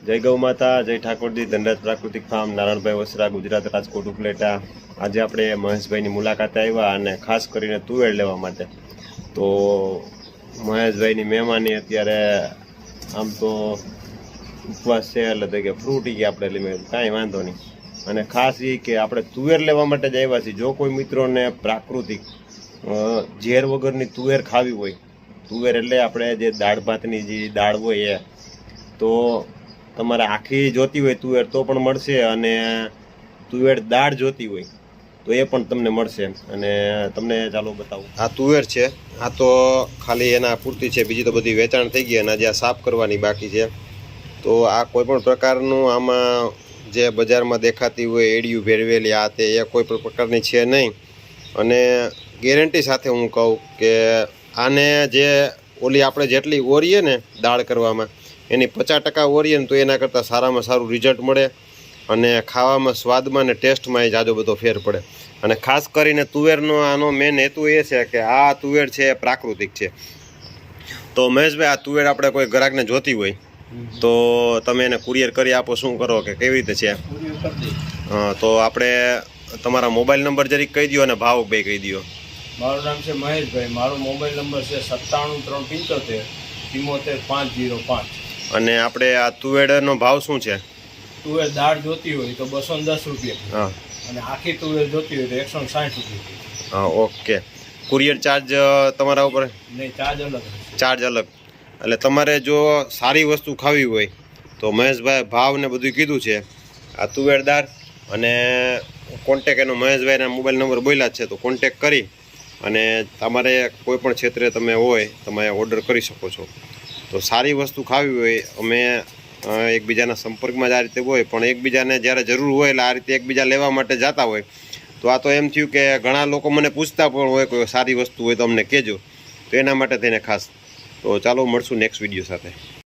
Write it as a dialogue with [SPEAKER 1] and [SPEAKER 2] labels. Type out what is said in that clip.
[SPEAKER 1] જય ગૌ માતા, જય ઠાકોરજી, ધનરાજ પ્રાકૃતિક ફાર્મ, નારાયણભાઈ વસરા, ગુજરાત, રાજકોટ ઉપલેટા। આજે આપણે મહેશભાઈની મુલાકાતે આવ્યા અને ખાસ કરીને તુવેર લેવા માટે। તો મહેશભાઈની મહેમાની અત્યારે આમ તો ઉપવાસ છે એટલે કે ફ્રૂટી કે આપણે લઈએ કાંઈ વાંધો નહીં। અને ખાસ એ કે આપણે તુવેર લેવા માટે જ આવ્યા છીએ। જો કોઈ મિત્રોને પ્રાકૃતિક ઝેર વગરની તુવેર ખાવી હોય, તુવેર એટલે આપણે જે દાળ ભાતની જે દાળ હોય એ, તો તમારે આખી જોતી હોય તુવેર તો પણ મળશે, અને તુવેર દાળ જોતી હોય તો એ પણ તમને મળશે। અને તમને ચાલો બતાવું, આ તુવેર છે, આ તો ખાલી એના પૂરતી છે, બીજી તો બધી વેચાણ થઈ ગઈ અને આજે આ સાફ કરવાની બાકી છે। તો આ કોઈ પણ પ્રકારનું આમાં જે બજારમાં દેખાતી હોય એડિયું ભેળવેલી આ તે એ કોઈ પણ પ્રકારની છે નહીં। અને ગેરંટી સાથે હું કહું કે આને જે ઓલી આપણે જેટલી ઓરીએ ને દાળ કરવામાં એની 50% ઓરીએ ને તો એના કરતાં સારામાં સારું રિઝલ્ટ મળે, અને ખાવામાં સ્વાદમાં ને ટેસ્ટમાં એ જાજો બધો ફેર પડે। અને ખાસ કરીને તુવેરનો આનો મેન હેતુ એ છે કે આ તુવેર છે એ પ્રાકૃતિક છે। તો મહેશભાઈ, આ તુવેર આપણે કોઈ ગ્રાહકને જોતી હોય તો તમે એને કુરિયર કરી આપો, શું કરો કે કેવી રીતે છે? હા, તો આપણે તમારા મોબાઈલ નંબર જરીક કહી દો અને ભાવ બે કહી દો।
[SPEAKER 2] મારું નામ છે મહેશભાઈ, મારો મોબાઈલ નંબર છે 97 375 74505।
[SPEAKER 1] અને આપણે આ તુવેરનો ભાવ શું છે?
[SPEAKER 2] તુવેર દાળ જોતી હોય તો 210 રૂપિયા,
[SPEAKER 1] હા,
[SPEAKER 2] અને આખી તુવેર જોતી હોય તો 160 રૂપિયા।
[SPEAKER 1] હા, ઓકે। કુરિયર ચાર્જ તમારા ઉપર?
[SPEAKER 2] નહીં, ચાર્જ અલગ છે।
[SPEAKER 1] ચાર્જ અલગ। એટલે તમારે જો સારી વસ્તુ ખાવી હોય તો મહેશભાઈ ભાવ ને બધું કીધું છે, આ તુવેરદાર, અને કોન્ટેક એનો મહેશભાઈના મોબાઈલ નંબર બોલ્યા જ છે, તો કોન્ટેક કરી અને તમારે કોઈ પણ ક્ષેત્રે તમે હોય તમે ઓર્ડર કરી શકો છો। તો સારી વસ્તુ ખાવી હોય, અમે એકબીજાના સંપર્કમાં જ આ રીતે હોય, પણ એકબીજાને જ્યારે જરૂર હોય એટલે આ રીતે એકબીજા લેવા માટે જતા હોય। તો આ તો એમ થયું કે ઘણા લોકો મને પૂછતા પણ હોય કોઈ સારી વસ્તુ હોય તો અમને કહેજો, તો એના માટે થઈને ખાસ। તો ચાલો મળશું નેક્સ્ટ વિડીયો સાથે।